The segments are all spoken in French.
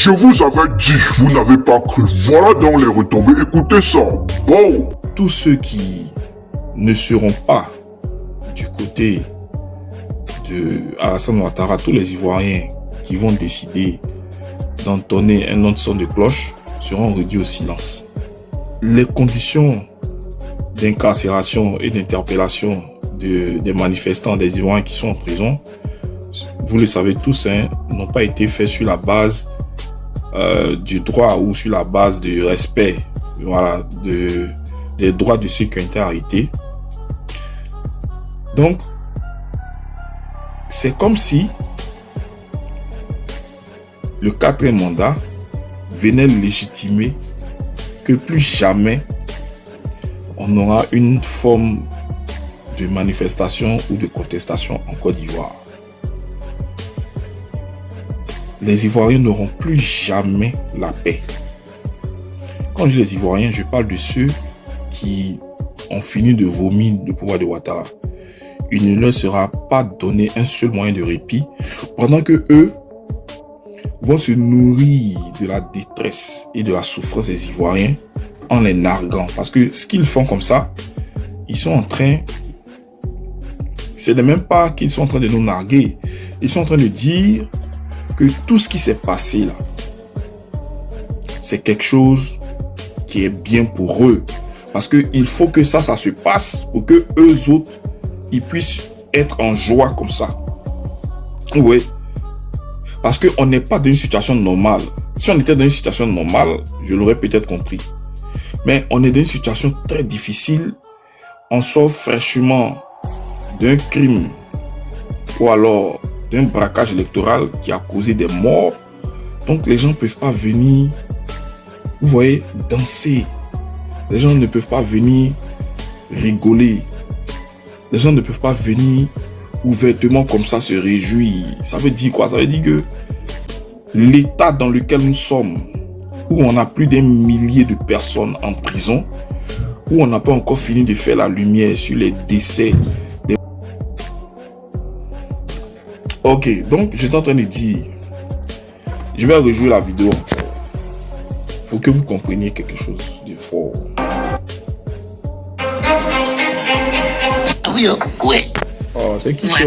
Je vous avais dit, vous n'avez pas cru. Voilà donc les retombées. Écoutez ça. Bon. Tous ceux qui ne seront pas du côté de Alassane Ouattara, tous les Ivoiriens qui vont décider d'entonner un autre son de cloche seront réduits au silence. Les conditions d'incarcération et d'interpellation des manifestants, des Ivoiriens qui sont en prison, vous le savez tous, n'ont pas été faits sur la base du droit ou sur la base du respect, voilà, des droits de ceux qui ont été arrêtés. Donc, c'est comme si le 4e mandat venait légitimer que plus jamais on aura une forme de manifestation ou de contestation en Côte d'Ivoire. Les Ivoiriens n'auront plus jamais la paix. Quand je dis les Ivoiriens, je parle de ceux qui ont fini de vomir le pouvoir de Ouattara. Il ne leur sera pas donné un seul moyen de répit pendant que eux vont se nourrir de la détresse et de la souffrance des Ivoiriens en les narguant. Parce que ce qu'ils font comme ça, ils sont en train... Ce n'est même pas qu'ils sont en train de nous narguer. Ils sont en train de dire que tout ce qui s'est passé là, c'est quelque chose qui est bien pour eux. Parce qu'il faut que ça se passe pour que eux autres, ils puissent être en joie comme ça. Oui. Parce qu'on n'est pas dans une situation normale. Si on était dans une situation normale, je l'aurais peut-être compris. Mais on est dans une situation très difficile. On sort fraîchement d'un crime ou alors d'un braquage électoral qui a causé des morts. Donc les gens ne peuvent pas venir, vous voyez, danser. Les gens ne peuvent pas venir rigoler. Les gens ne peuvent pas venir ouvertement comme ça se réjouir. Ça veut dire quoi? Ça veut dire que l'état dans lequel nous sommes, où on a plus d'1 millier de personnes en prison, où on n'a pas encore fini de faire la lumière sur les décès des... Ok, donc j'étais en train de dire, je vais rejouer la vidéo encore pour que vous compreniez quelque chose de fort. Oui, oui. Oh, c'est qui ça?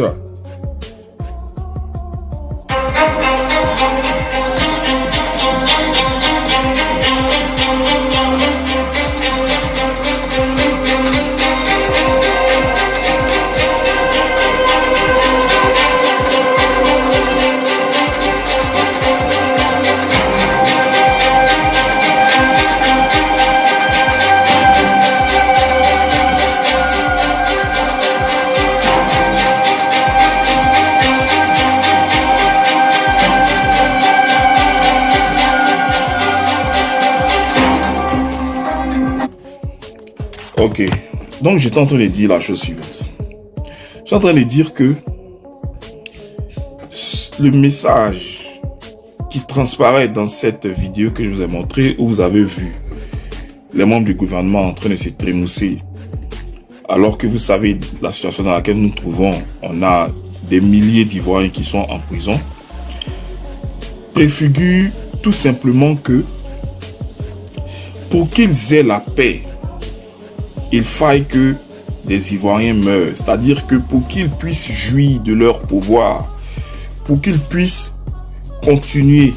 Ok, donc j'étais en train de dire la chose suivante. J'étais en train de dire que le message qui transparaît dans cette vidéo que je vous ai montrée, où vous avez vu les membres du gouvernement en train de se trémousser, alors que vous savez la situation dans laquelle nous nous trouvons, on a des milliers d'Ivoiriens qui sont en prison, préfigure tout simplement que pour qu'ils aient la paix, il faille que des Ivoiriens meurent. C'est-à-dire que pour qu'ils puissent jouir de leur pouvoir, pour qu'ils puissent continuer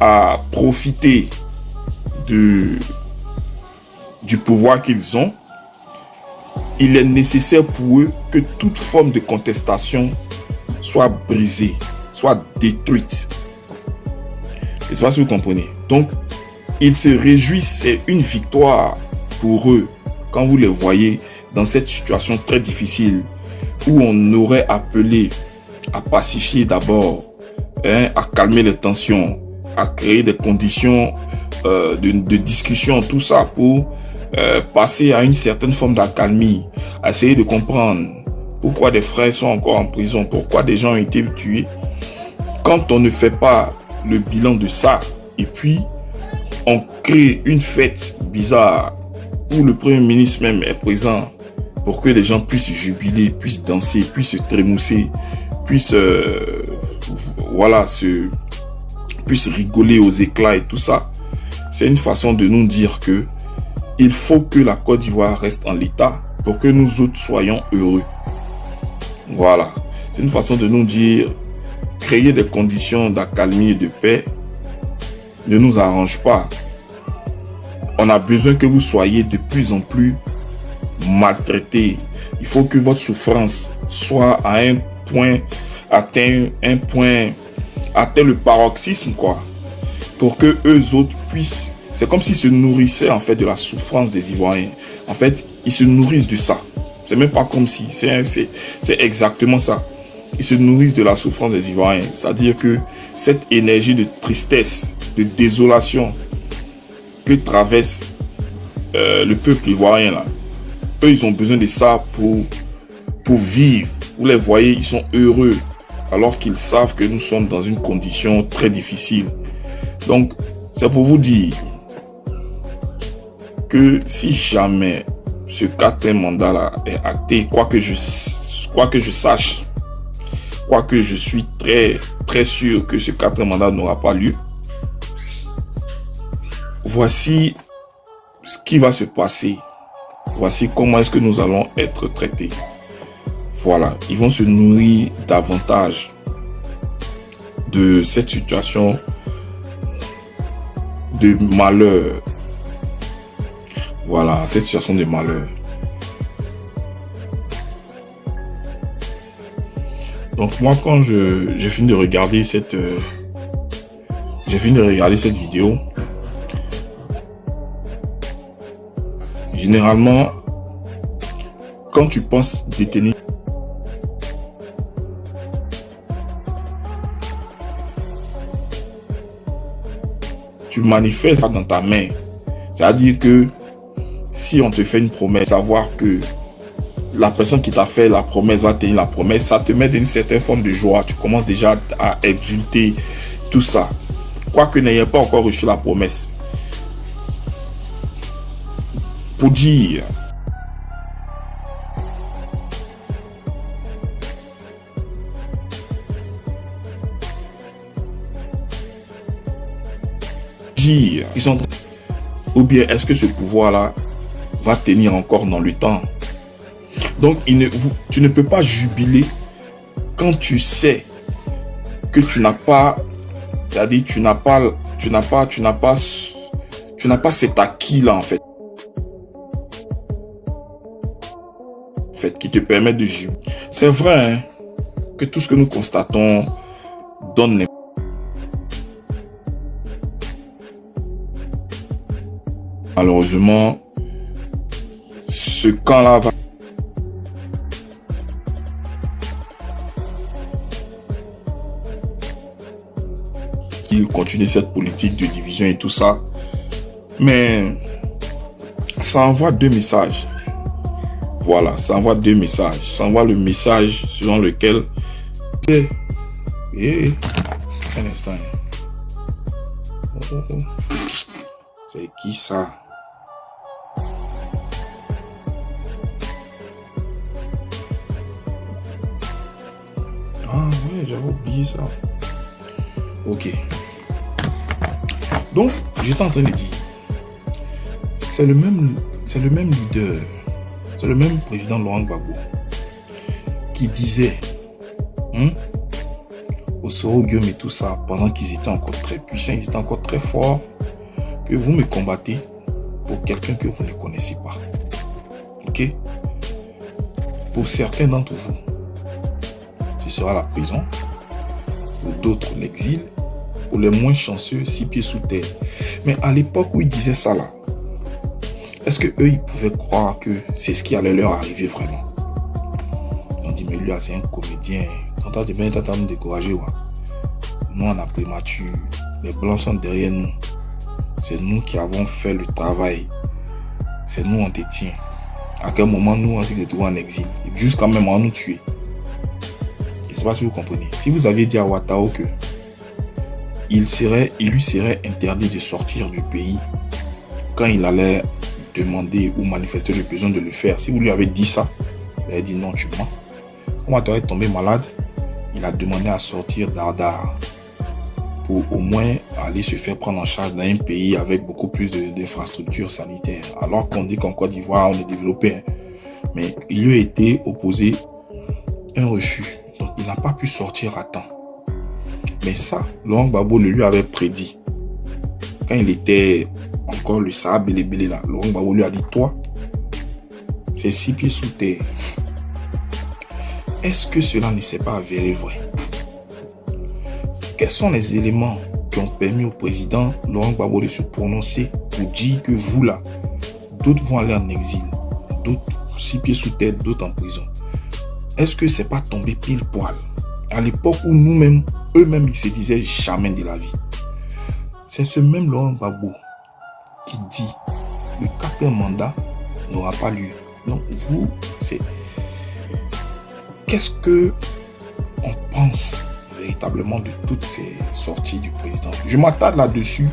à profiter du pouvoir qu'ils ont, il est nécessaire pour eux que toute forme de contestation soit brisée, soit détruite. Je ne sais pas si vous comprenez. Donc, ils se réjouissent, c'est une victoire pour eux. Quand vous les voyez dans cette situation très difficile où on aurait appelé à pacifier d'abord, à calmer les tensions, à créer des conditions de discussion, tout ça pour passer à une certaine forme d'accalmie, à essayer de comprendre pourquoi des frères sont encore en prison, pourquoi des gens ont été tués. Quand on ne fait pas le bilan de ça et puis on crée une fête bizarre où le Premier ministre même est présent pour que les gens puissent jubiler, puissent danser, puissent se trémousser, puissent voilà, puisse rigoler aux éclats et tout ça. C'est une façon de nous dire que il faut que la Côte d'Ivoire reste en l'état pour que nous autres soyons heureux. Voilà. C'est une façon de nous dire, créer des conditions d'accalmie et de paix ne nous arrange pas. On a besoin que vous soyez de plus en plus maltraités. Il faut que votre souffrance soit à un point, atteint le paroxysme, quoi. Pour que eux autres puissent... C'est comme s'ils se nourrissaient, en fait, de la souffrance des Ivoiriens. En fait, ils se nourrissent de ça. C'est même pas comme si... C'est exactement ça. Ils se nourrissent de la souffrance des Ivoiriens. C'est-à-dire que cette énergie de tristesse, de désolation que traverse le peuple ivoirien, là, eux, ils ont besoin de ça pour vivre. Vous les voyez, ils sont heureux, alors qu'ils savent que nous sommes dans une condition très difficile. Donc, c'est pour vous dire que si jamais ce quatrième mandat-là est acté, quoi que je sache, quoi que je suis très sûr que ce quatrième mandat n'aura pas lieu, voici ce qui va se passer. Voici comment est-ce que nous allons être traités. Voilà, ils vont se nourrir davantage de cette situation de malheur. Voilà, cette situation de malheur. Donc moi, quand j'ai fini de regarder cette vidéo, généralement, quand tu penses détenir, tu manifestes ça dans ta main. C'est-à-dire que si on te fait une promesse, savoir que la personne qui t'a fait la promesse va tenir la promesse, ça te met dans une certaine forme de joie. Tu commences déjà à exulter, tout ça. Quoique n'ayant pas encore reçu la promesse. Pour dire ils sont... Ou bien est-ce que ce pouvoir-là va tenir encore dans le temps? Donc tu ne peux pas jubiler quand tu sais que tu n'as pas, c'est-à-dire tu n'as pas cet acquis-là en fait, qui te permet de jubiler. C'est vrai hein, que tout ce que nous constatons donne les... Malheureusement, ce camp-là va... Il continue cette politique de division et tout ça. Mais ça envoie deux messages. Voilà, ça envoie deux messages. Ça envoie le message selon lequel... Un instant. C'est qui ça? Ah ouais, j'avais oublié ça. Ok. Donc, j'étais en train de dire, c'est le même leader, c'est le même président Laurent Gbagbo qui disait au Soro Guillaume et tout ça, pendant qu'ils étaient encore très puissants, ils étaient encore très forts, que vous me combattez pour quelqu'un que vous ne connaissez pas. Ok? Pour certains d'entre vous, ce sera la prison. Pour d'autres, l'exil. Pour les moins chanceux, 6 pieds sous terre. Mais à l'époque où ils disaient ça là, est-ce que eux ils pouvaient croire que c'est ce qui allait leur arriver vraiment? On dit mais lui c'est un comédien. T'entends bien, t'entends nous décourager. Ouais. Nous on a prématuré. Les blancs sont derrière nous. C'est nous qui avons fait le travail. C'est nous on détient. À quel moment nous on s'est retrouvés en exil. Et jusqu'à même on nous tuer. Je ne sais pas si vous comprenez. Si vous aviez dit à Ouattara que il lui serait interdit de sortir du pays quand il allait demander ou manifester le besoin de le faire, si vous lui avez dit ça, il a dit non, tu mens. Quand Ouattara est tombé malade, il a demandé à sortir d'Ardar pour au moins aller se faire prendre en charge dans un pays avec beaucoup plus d'infrastructures sanitaires. Alors qu'on dit qu'en Côte d'Ivoire, on est développé. Hein. Mais il lui a été opposé un refus. Donc, il n'a pas pu sortir à temps. Mais ça, Laurent Gbagbo le lui avait prédit. Quand il était encore le sable belé là, Laurent Gbagbo lui a dit, toi, c'est 6 pieds sous terre. Est-ce que cela ne s'est pas avéré vrai? Quels sont les éléments qui ont permis au président Laurent Gbagbo de se prononcer pour dire que vous là, d'autres vont aller en exil, d'autres 6 pieds sous terre, d'autres en prison? Est-ce que c'est pas tombé pile poil à l'époque où nous-mêmes, eux-mêmes, ils se disaient jamais de la vie? C'est ce même Laurent Gbagbo qui dit le 4e mandat n'aura pas lieu. Donc vous, c'est... Qu'est-ce que on pense véritablement de toutes ces sorties du président? Je m'attarde là-dessus,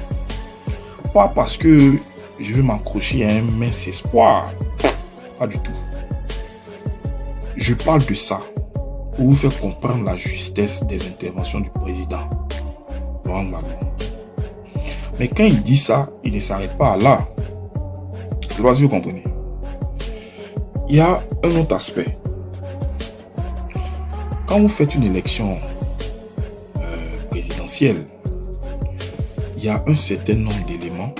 pas parce que je veux m'accrocher à un mince espoir, pas du tout. Je parle de ça pour vous faire comprendre la justesse des interventions du président Laurent Gbagbo. Mais quand il dit ça, il ne s'arrête pas là. Je ne sais pas si vous comprenez. Il y a un autre aspect. Quand vous faites une élection présidentielle, il y a un certain nombre d'éléments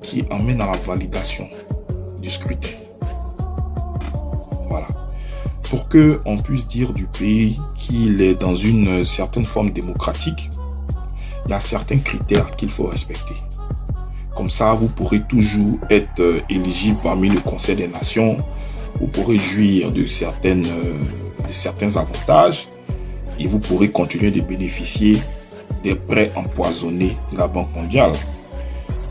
qui emmènent à la validation du scrutin. Voilà. Pour qu'on puisse dire du pays qu'il est dans une certaine forme démocratique, il y a certains critères qu'il faut respecter. Comme ça, vous pourrez toujours être éligible parmi le Conseil des Nations, vous pourrez jouir de certains avantages et vous pourrez continuer de bénéficier des prêts empoisonnés de la Banque mondiale.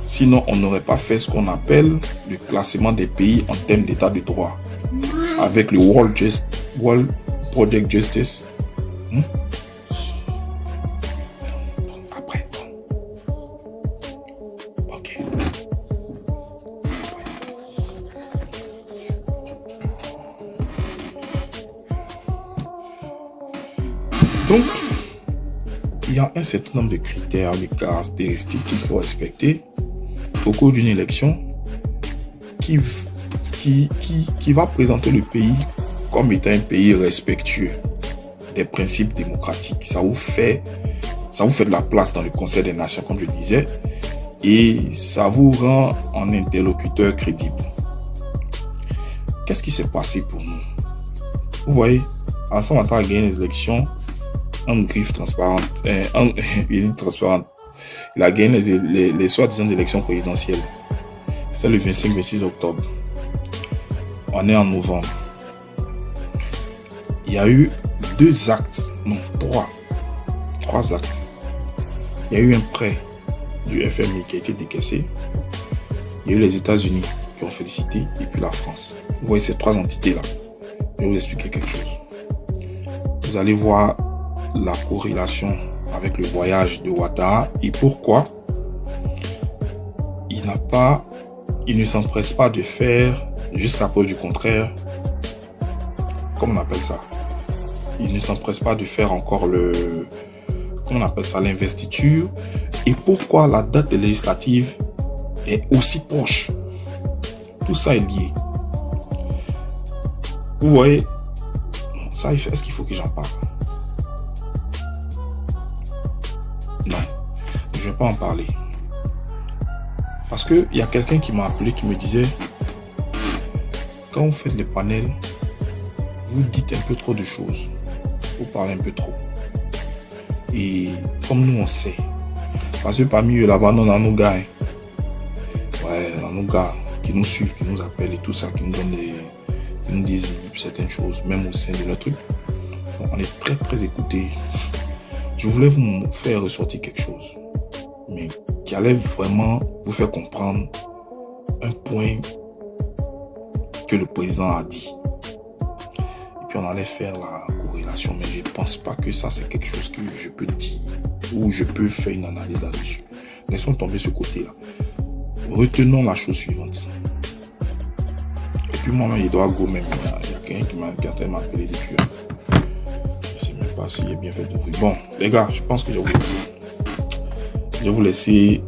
Sinon, on n'aurait pas fait ce qu'on appelle le classement des pays en termes d'état de droit avec le World Project Justice. Après. Ok. Donc, il y a un certain nombre de critères, de caractéristiques qu'il faut respecter au cours d'une élection qui va présenter le pays comme étant un pays respectueux des principes démocratiques. Ça vous fait de la place dans le Conseil des Nations, comme je disais, et ça vous rend un interlocuteur crédible. Qu'est-ce qui s'est passé pour nous? Vous voyez, Alassane Ouattara a gagné les élections en griffe transparente. Il a gagné les soi-disant élections présidentielles. C'est le 25-26 octobre. On est en novembre. Il y a eu 2 actes, non 3 actes. Il y a eu un prêt du FMI qui a été décaissé. Il y a eu les États-Unis qui ont félicité et puis la France. Vous voyez ces 3 entités-là. Je vais vous expliquer quelque chose. Vous allez voir la corrélation avec le voyage de Ouattara et pourquoi il ne s'empresse pas de faire, jusqu'à preuve du contraire, comment on appelle ça? Il ne s'empresse pas de faire encore l'investiture, et pourquoi la date législative est aussi proche. Tout ça est lié. Vous voyez, ça, est-ce qu'il faut que j'en parle? Non, je ne vais pas en parler. Parce qu'il y a quelqu'un qui m'a appelé, qui me disait, quand vous faites les panels, vous dites un peu trop de choses. Vous parlez un peu trop. Et comme nous on sait, parce que parmi eux là-bas, on a nos gars. Ouais, on a nos gars qui nous suivent, qui nous appellent et tout ça, qui nous disent certaines choses, même au sein de notre truc. Donc, on est très très écoutés. Je voulais vous faire ressortir quelque chose, mais qui allait vraiment vous faire comprendre un point que le président a dit. Et puis on allait faire la corrélation, mais je ne pense pas que ça c'est quelque chose que je peux dire ou je peux faire une analyse là-dessus. Laissons tomber ce côté-là. Retenons la chose suivante. Et puis moi-même, il doit go même. Il y a quelqu'un qui m'a appelé depuis. Je ne sais même pas s'il est bien fait d'ouvrir. Bon, les gars, je pense que j'ai oublié ça. Je vais vous laisser.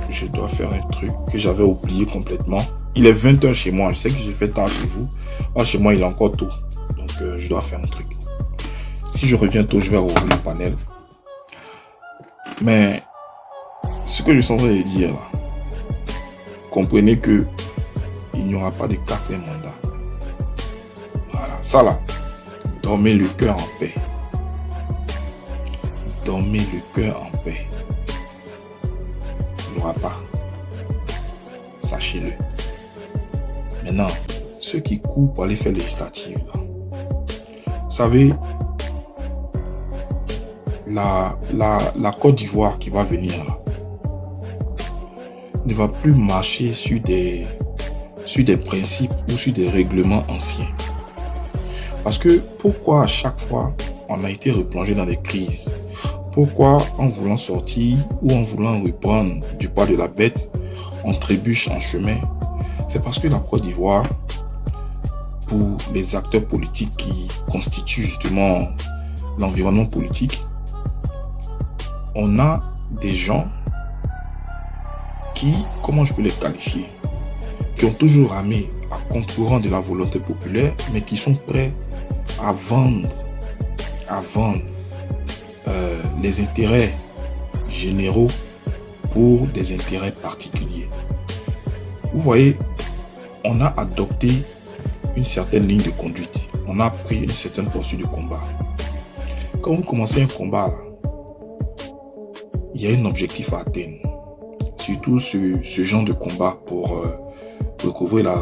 Je dois faire un truc que j'avais oublié complètement. Il est 20h chez moi. Je sais que je fais tard chez vous. Moi, chez moi, il est encore tôt. Donc, je dois faire un truc. Si je reviens tôt, je vais rouvrir le panel. Mais, ce que je suis en train de dire là, comprenez que il n'y aura pas de quatrième mandat. Voilà. Ça là, dormez le cœur en paix. Dormez le cœur en paix. Il n'y aura pas. Sachez-le. Maintenant, ceux qui courent pour aller faire les législatives, là, vous savez, la Côte d'Ivoire qui va venir là, ne va plus marcher sur des principes ou sur des règlements anciens. Parce que pourquoi à chaque fois on a été replongé dans des crises? Pourquoi en voulant sortir ou en voulant reprendre du poids de la bête, on trébuche en chemin? C'est parce que la Côte d'Ivoire, pour les acteurs politiques qui constituent justement l'environnement politique, on a des gens qui, comment je peux les qualifier, qui ont toujours ramé à contre-courant de la volonté populaire, mais qui sont prêts à vendre les intérêts généraux pour des intérêts particuliers. Vous voyez, on a adopté une certaine ligne de conduite. On a pris une certaine posture de combat. Quand vous commencez un combat, là, il y a un objectif à atteindre. Surtout ce genre de combat pour recouvrir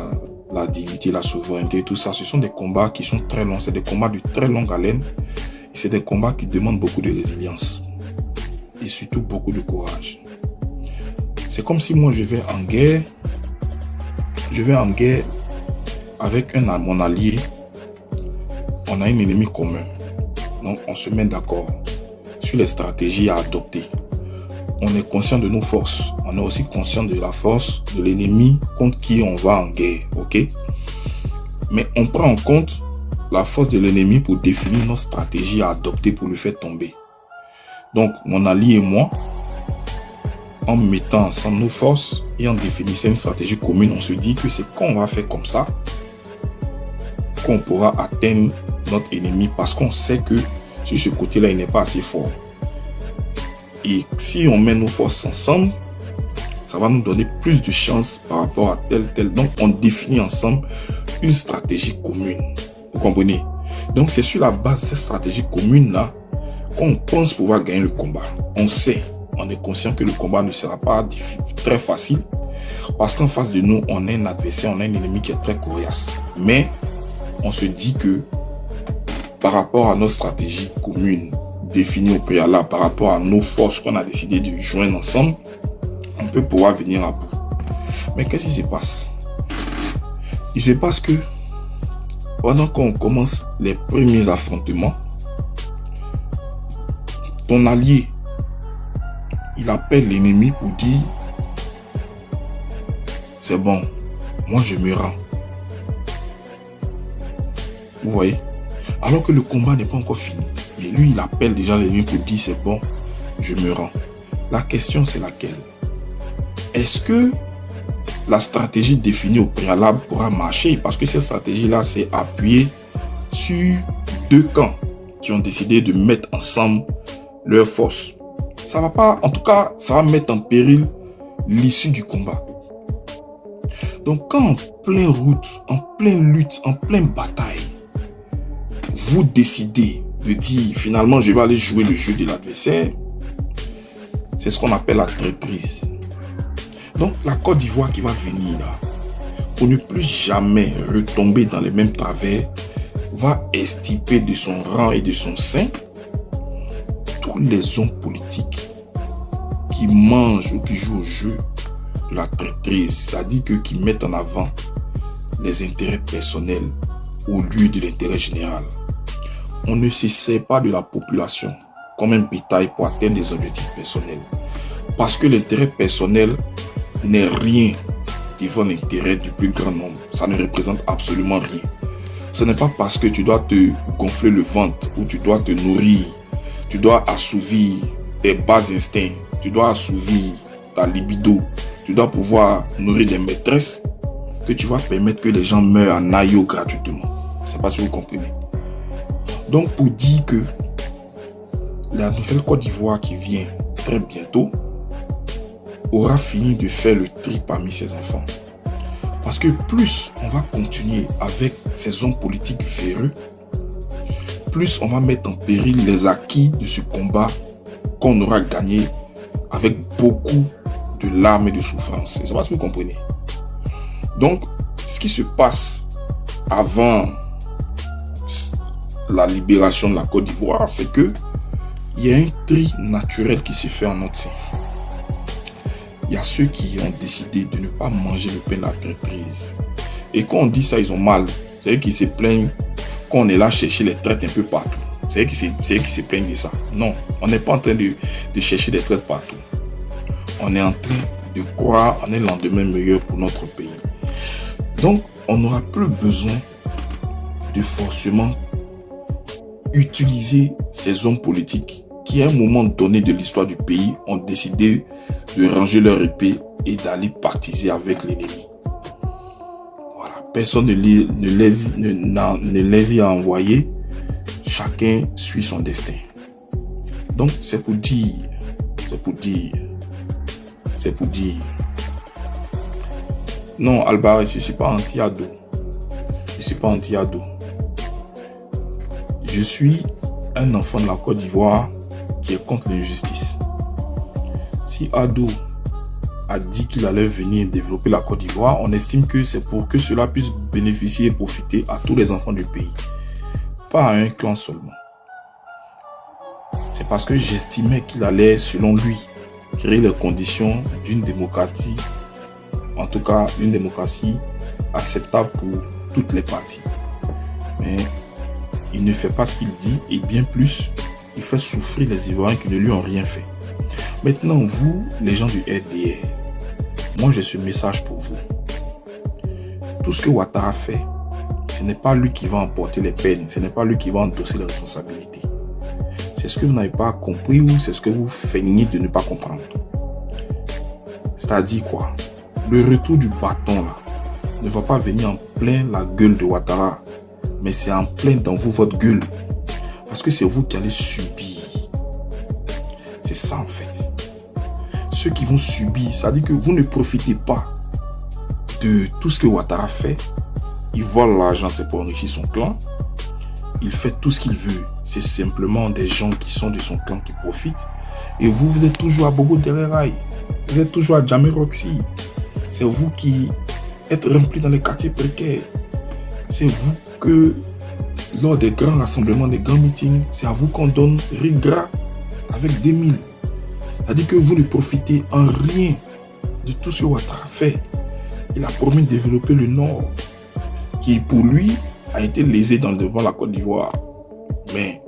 la dignité, la souveraineté, tout ça. Ce sont des combats qui sont très longs. C'est des combats de très longue haleine. Et c'est des combats qui demandent beaucoup de résilience. Et surtout beaucoup de courage. C'est comme si moi je vais en guerre. Je vais en guerre avec mon allié. On a un ennemi commun. Donc on se met d'accord sur les stratégies à adopter. On est conscient de nos forces. On est aussi conscient de la force de l'ennemi contre qui on va en guerre. Ok? Mais on prend en compte la force de l'ennemi pour définir notre stratégie à adopter pour le faire tomber. Donc, mon allié et moi, en mettant ensemble nos forces et en définissant une stratégie commune, on se dit que c'est quand on va faire comme ça qu'on pourra atteindre notre ennemi, parce qu'on sait que sur ce côté-là, il n'est pas assez fort. Et si on met nos forces ensemble, ça va nous donner plus de chances par rapport à tel. Donc, on définit ensemble une stratégie commune. Vous comprenez? Donc, c'est sur la base de cette stratégie commune-là qu'on pense pouvoir gagner le combat. On sait, on est conscient que le combat ne sera pas très facile, parce qu'en face de nous, on a un adversaire, on a un ennemi qui est très coriace. Mais, on se dit que par rapport à notre stratégie commune, définie au préalable, par rapport à nos forces qu'on a décidé de joindre ensemble, on peut pouvoir venir à bout. Mais qu'est-ce qui se passe? Il se passe que pendant qu'on commence les premiers affrontements, ton allié, il appelle l'ennemi pour dire: c'est bon, moi je me rends. Vous voyez? Alors que le combat n'est pas encore fini. Mais lui, il appelle déjà l'ennemi pour dire: c'est bon, je me rends. La question, c'est laquelle? Est-ce que la stratégie définie au préalable pourra marcher? Parce que cette stratégie-là, c'est appuyée sur deux camps qui ont décidé de mettre ensemble leurs forces. Ça va pas, en tout cas, ça va mettre en péril l'issue du combat. Donc, quand en pleine route, en pleine lutte, en pleine bataille, vous décidez de dire finalement je vais aller jouer le jeu de l'adversaire, c'est ce qu'on appelle la traîtrise. Donc la Côte d'Ivoire qui va venir là, pour ne plus jamais retomber dans les mêmes travers, va extirper de son rang et de son sein tous les hommes politiques qui mangent ou qui jouent au jeu de la traîtrise, c'est-à-dire que qui mettent en avant les intérêts personnels au lieu de l'intérêt général. On ne se sert pas de la population comme un bétail pour atteindre des objectifs personnels. Parce que l'intérêt personnel n'est rien devant l'intérêt du plus grand nombre. Ça ne représente absolument rien. Ce n'est pas parce que tu dois te gonfler le ventre ou tu dois te nourrir, tu dois assouvir tes bas instincts tu dois assouvir ta libido, tu dois pouvoir nourrir des maîtresses, que tu vas permettre que les gens meurent en aïe gratuitement. Je ne sais pas si vous comprenez. Donc, pour dire que la nouvelle Côte d'Ivoire qui vient très bientôt aura fini de faire le tri parmi ses enfants. Parce que plus on va continuer avec ces hommes politiques véreux, plus on va mettre en péril les acquis de ce combat qu'on aura gagné avec beaucoup de larmes et de souffrances. Je ne sais pas si vous comprenez. Donc, ce qui se passe avant la libération de la Côte d'Ivoire, c'est que il y a un tri naturel qui se fait en notre sein. Il y a ceux qui ont décidé de ne pas manger le pain de la traîtrise. Et quand on dit ça, ils ont mal. C'est eux qui se plaignent quand on est là chercher les traites un peu partout. C'est eux qui se plaignent de ça. Non, on n'est pas en train de chercher des traites partout. On est en train de croire en un lendemain meilleur pour notre pays. Donc, on n'aura plus besoin de forcément utiliser ces hommes politiques qui, à un moment donné de l'histoire du pays, ont décidé de ranger leur épée et d'aller partiser avec l'ennemi. Voilà. Personne ne les y a envoyés. Chacun suit son destin. Donc, c'est pour dire. Non, Alvarez, je ne suis pas anti-ado. Je suis un enfant de la Côte d'Ivoire qui est contre l'injustice. Si Ado a dit qu'il allait venir développer la Côte d'Ivoire, on estime que c'est pour que cela puisse bénéficier et profiter à tous les enfants du pays. Pas à un clan seulement. C'est parce que j'estimais qu'il allait, selon lui, créer les conditions d'une démocratie, en tout cas une démocratie acceptable pour toutes les parties. Mais il ne fait pas ce qu'il dit et bien plus, il fait souffrir les Ivoiriens qui ne lui ont rien fait. Maintenant, vous, les gens du RDR, moi j'ai ce message pour vous. Tout ce que Ouattara fait, ce n'est pas lui qui va emporter les peines, ce n'est pas lui qui va endosser les responsabilités. C'est ce que vous n'avez pas compris ou c'est ce que vous feignez de ne pas comprendre. C'est-à-dire quoi? Le retour du bâton là ne va pas venir en plein la gueule de Ouattara, mais c'est en plein dans vous, votre gueule. Parce que c'est vous qui allez subir. C'est ça en fait. Ceux qui vont subir, ça veut dire que vous ne profitez pas de tout ce que Ouattara fait. Il vole l'argent, c'est pour enrichir son clan. Il fait tout ce qu'il veut. C'est simplement des gens qui sont de son clan qui profitent. Et vous, vous êtes toujours à Bobo Dereraï. Vous êtes toujours à Jamé Roxy. C'est vous qui êtes remplis dans les quartiers précaires. C'est vous que, lors des grands rassemblements, des grands meetings, c'est à vous qu'on donne riz gras avec des mines. C'est-à-dire que vous ne profitez en rien de tout ce que Ouattara fait. Il a promis de développer le Nord, qui pour lui a été lésé dans le devant de la Côte d'Ivoire. Mais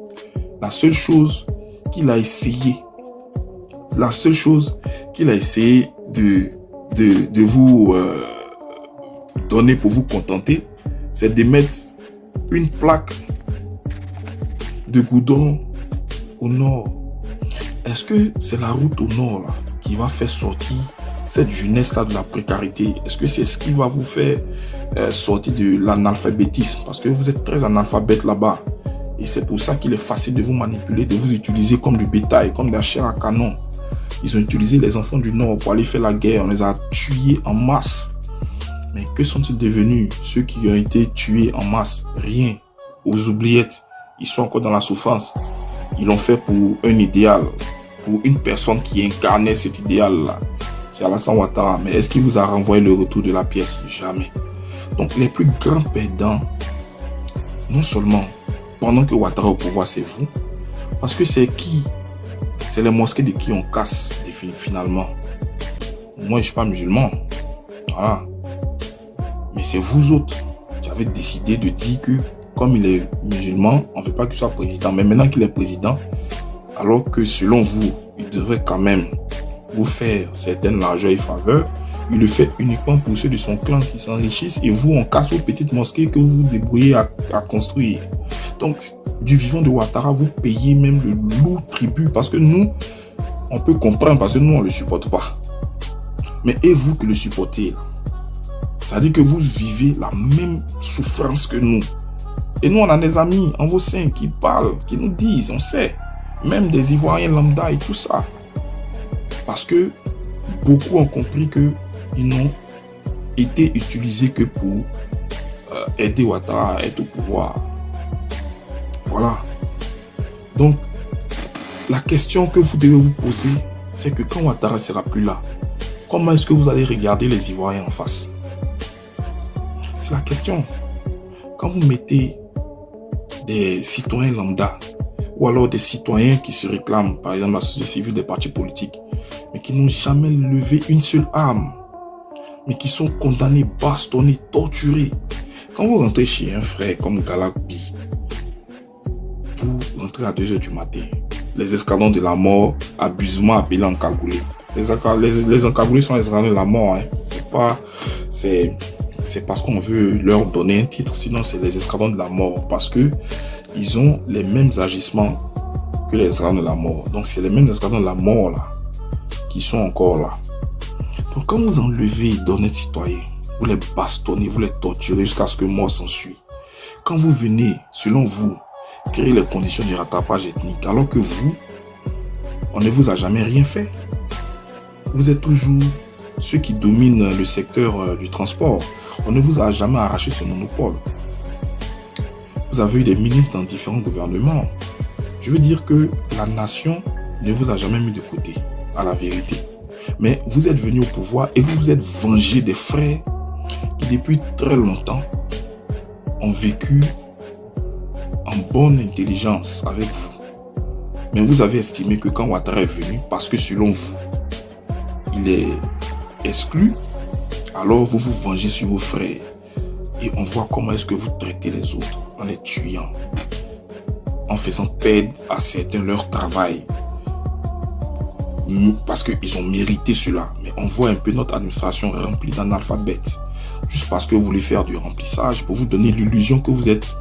la seule chose qu'il a essayé, de vous donner pour vous contenter, c'est de mettre une plaque de goudron au nord. Est-ce que c'est la route au nord là, qui va faire sortir cette jeunesse-là de la précarité? Est-ce que c'est ce qui va vous faire sortir de l'analphabétisme? Parce que vous êtes très analphabète là-bas. Et c'est pour ça qu'il est facile de vous manipuler, de vous utiliser comme du bétail, comme de la chair à canon. Ils ont utilisé les enfants du Nord pour aller faire la guerre. On les a tués en masse. Mais que sont-ils devenus, ceux qui ont été tués en masse? Rien. Aux oubliettes. Ils sont encore dans la souffrance. Ils l'ont fait pour un idéal. Pour une personne qui incarnait cet idéal-là. C'est Alassane Ouattara. Mais est-ce qu'il vous a renvoyé le retour de la pièce? Jamais. Donc les plus grands perdants, non seulement pendant que Ouattara est au pouvoir, c'est vous. Parce que c'est qui? C'est les mosquées de qui on casse finalement. Moi, je ne suis pas musulman. Voilà. Mais c'est vous autres qui avez décidé de dire que comme il est musulman, on ne veut pas qu'il soit président. Mais maintenant qu'il est président, alors que selon vous, il devrait quand même vous faire certaines largeurs et faveurs, il le fait uniquement pour ceux de son clan qui s'enrichissent et vous, on casse vos petites mosquées que vous vous débrouillez à construire. Donc, du vivant de Ouattara, vous payez même le lourd tribut parce que nous, on peut comprendre parce que nous, on ne le supporte pas. Mais et vous que le supportez, là, ça veut dire que vous vivez la même souffrance que nous. Et nous, on a des amis en vos seins qui parlent, qui nous disent, on sait, même des Ivoiriens lambda et tout ça. Parce que beaucoup ont compris qu'ils n'ont été utilisés que pour aider Ouattara à être au pouvoir. Voilà. Donc, la question que vous devez vous poser, c'est que quand Ouattara ne sera plus là, comment est-ce que vous allez regarder les Ivoiriens en face? C'est la question. Quand vous mettez des citoyens lambda, ou alors des citoyens qui se réclament, par exemple la société civile, des partis politiques, mais qui n'ont jamais levé une seule arme, mais qui sont condamnés, bastonnés, torturés. Quand vous rentrez chez un frère comme Galakbi, vous rentrez à 2 h du matin, les escadrons de la mort, abusivement appelés encagoulés. Les encagoulés sont les escadrons de la mort. Hein. C'est parce qu'on veut leur donner un titre, sinon c'est les escadrons de la mort, parce que ils ont les mêmes agissements que les escadrons de la mort. Donc c'est les mêmes escadrons de la mort là qui sont encore là. Donc quand vous enlevez d'honnêtes citoyens, vous les bastonnez, vous les torturez jusqu'à ce que mort s'ensuit. Quand vous venez, selon vous, créer les conditions du rattrapage ethnique, alors que vous, on ne vous a jamais rien fait. Vous êtes toujours ceux qui dominent le secteur du transport. On ne vous a jamais arraché ce monopole. Vous avez eu des ministres dans différents gouvernements. Je veux dire que la nation ne vous a jamais mis de côté, à la vérité. Mais vous êtes venu au pouvoir et vous vous êtes vengé des frères qui depuis très longtemps ont vécu en bonne intelligence avec vous. Mais vous avez estimé que quand Ouattara est venu, parce que selon vous, il est exclu, alors vous vous vengez sur vos frères. Et on voit comment est-ce que vous traitez les autres, en les tuant, en faisant perdre à certains leur travail. Parce qu'ils ont mérité cela. Mais on voit un peu notre administration remplie d'analphabètes. Juste parce que vous voulez faire du remplissage pour vous donner l'illusion que vous êtes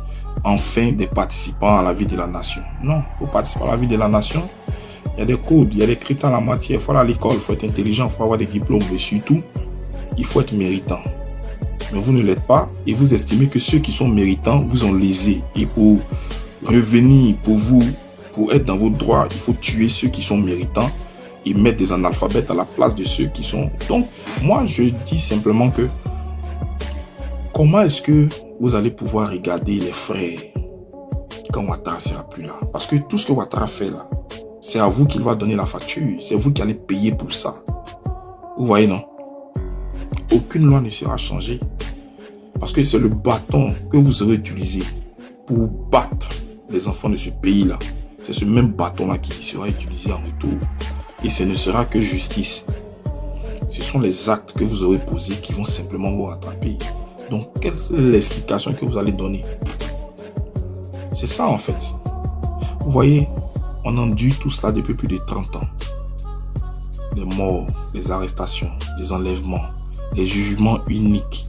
enfin des participants à la vie de la nation. Non, pour participer à la vie de la nation, il y a des codes, il y a des critères en la matière. Il faut aller à l'école, il faut être intelligent, il faut avoir des diplômes. Mais surtout, il faut être méritant. Mais vous ne l'êtes pas et vous estimez que ceux qui sont méritants vous ont lésé. Et pour revenir pour vous, pour être dans vos droits, il faut tuer ceux qui sont méritants et mettre des analphabètes à la place de ceux qui sont... Donc, moi, je dis simplement que comment est-ce que vous allez pouvoir regarder les frères quand Ouattara ne sera plus là? Parce que tout ce que Ouattara fait là, c'est à vous qu'il va donner la facture. C'est vous qui allez payer pour ça. Vous voyez, non? Aucune loi ne sera changée. Parce que c'est le bâton que vous aurez utilisé pour battre les enfants de ce pays-là. C'est ce même bâton-là qui sera utilisé en retour. Et ce ne sera que justice. Ce sont les actes que vous aurez posés qui vont simplement vous rattraper. Donc, quelle est l'explication que vous allez donner? C'est ça en fait. Vous voyez, on endure tout cela depuis plus de 30 ans. Les morts, les arrestations, les enlèvements, les jugements uniques,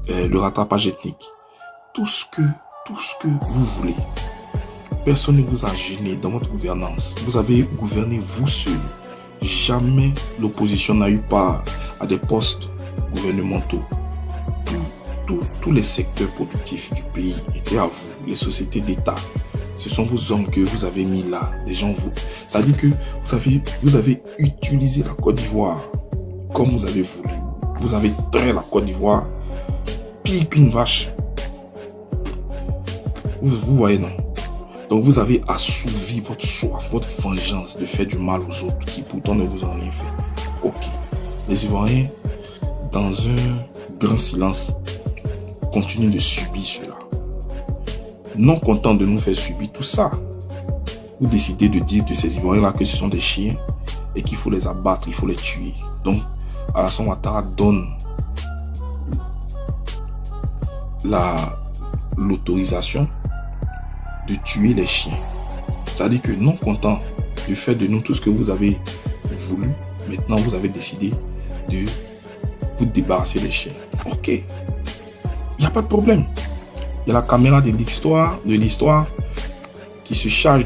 le rattrapage ethnique. Tout ce que vous voulez. Personne ne vous a gêné dans votre gouvernance. Vous avez gouverné vous seul. Jamais l'opposition n'a eu part à des postes gouvernementaux. Tous les secteurs productifs du pays étaient à vous. Les sociétés d'État, ce sont vos hommes que vous avez mis là. Les gens vous. Ça dit que vous avez utilisé la Côte d'Ivoire comme vous avez voulu. Vous avez trait la Côte d'Ivoire pire qu'une vache. Vous voyez, non? Donc vous avez assouvi votre soif, votre vengeance de faire du mal aux autres qui pourtant ne vous ont rien fait. Ok. Les Ivoiriens, dans un grand silence, continuent de subir cela. Non content de nous faire subir tout ça, vous décidez de dire de ces Ivoiriens-là que ce sont des chiens et qu'il faut les abattre, il faut les tuer. Donc, Alassane Ouattara donne l'autorisation de tuer les chiens. C'est-à-dire que non content du fait de nous tout ce que vous avez voulu, maintenant vous avez décidé de vous débarrasser des chiens. Ok, il n'y a pas de problème. Il y a la caméra de l'histoire qui se charge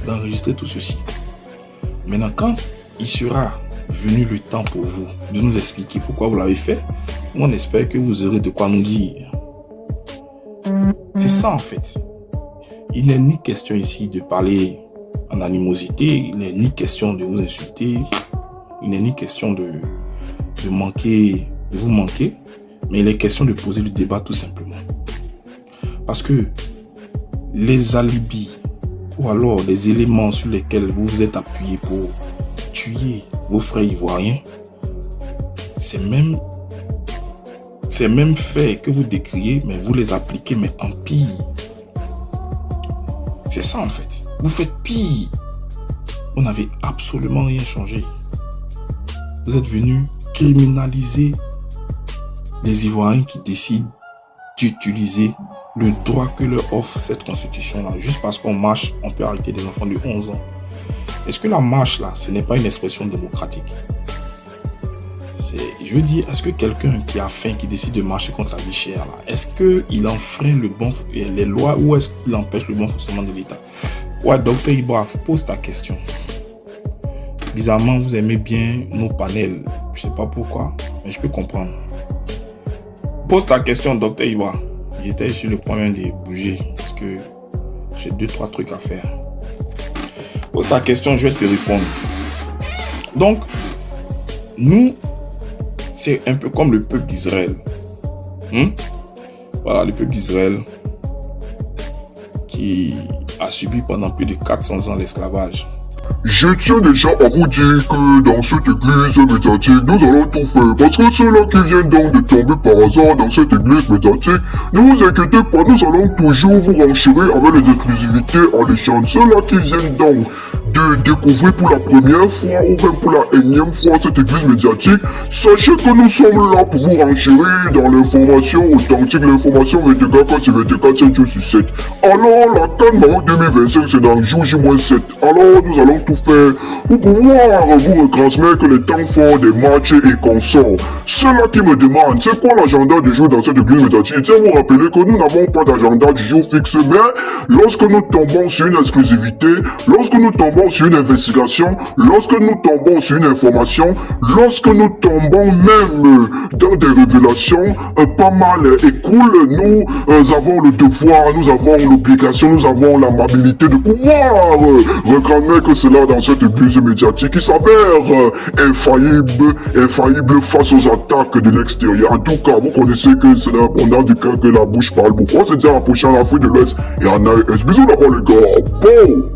d'enregistrer tout ceci. Maintenant, quand il sera venu le temps pour vous de nous expliquer pourquoi vous l'avez fait. On espère que vous aurez de quoi nous dire. C'est ça en fait. Il n'est ni question ici de parler en animosité, il n'est ni question de vous insulter, il n'est ni question de vous manquer, mais il est question de poser le débat tout simplement. Parce que les alibis ou alors les éléments sur lesquels vous vous êtes appuyé pour tuer vos frères ivoiriens, c'est même fait que vous décriez, mais vous les appliquez, mais en pire. C'est ça en fait. Vous faites pire. Vous n'avez absolument rien changé. Vous êtes venu criminaliser les Ivoiriens qui décident d'utiliser le droit que leur offre cette constitution-là. Juste parce qu'on marche, on peut arrêter des enfants de 11 ans. Est-ce que la marche là, ce n'est pas une expression démocratique? Je veux dire, est-ce que quelqu'un qui a faim, qui décide de marcher contre la vie chère, là, est-ce qu'il enfreint les lois ou est-ce qu'il empêche le bon fonctionnement de l'État? Ouais, docteur Ibra, pose ta question. Bizarrement, vous aimez bien nos panels. Je sais pas pourquoi, mais je peux comprendre. Pose ta question, docteur Ibra. J'étais sur le point même de bouger parce que j'ai 2-3 trucs à faire. Pose ta question, je vais te répondre. Donc, nous, c'est un peu comme le peuple d'Israël. Voilà, le peuple d'Israël qui a subi pendant plus de 400 ans l'esclavage. Je tiens déjà à vous dire que dans cette église médiatique, nous allons tout faire. Parce que ceux-là qui viennent donc de tomber par hasard dans cette église médiatique, ne vous inquiétez pas, nous allons toujours vous renchérir avec les exclusivités alléchantes. Ceux-là qui viennent donc de découvrir pour la première fois ou même pour la énième fois cette église médiatique, sachez que nous sommes là pour vous renchérir dans l'information authentique, l'information 24 sur 24, 7 jours sur 7. Alors, la CAN Maroc 2025, c'est dans le jour J-7. Alors, nous allons tout faire pour pouvoir vous retransmettre les temps forts des matchs et consorts. Ceux-là qui me demandent, c'est quoi l'agenda du jour dans cette église médiatique? Je tiens à vous rappeler que nous n'avons pas d'agenda du jour fixe, mais lorsque nous tombons sur une exclusivité, lorsque nous tombons sur une investigation, lorsque nous tombons sur une information, lorsque nous tombons même dans des révélations pas mal et cool, nous avons le devoir, nous avons l'obligation, nous avons l'amabilité de pouvoir reconnaître cela dans cette église médiatique qui s'avère infaillible face aux attaques de l'extérieur. En tout cas, vous connaissez que c'est l'abondance du cœur que la bouche parle. Pourquoi c'est déjà approché en Afrique de l'Ouest et en AES? Bisous là-bas les gars. Bon.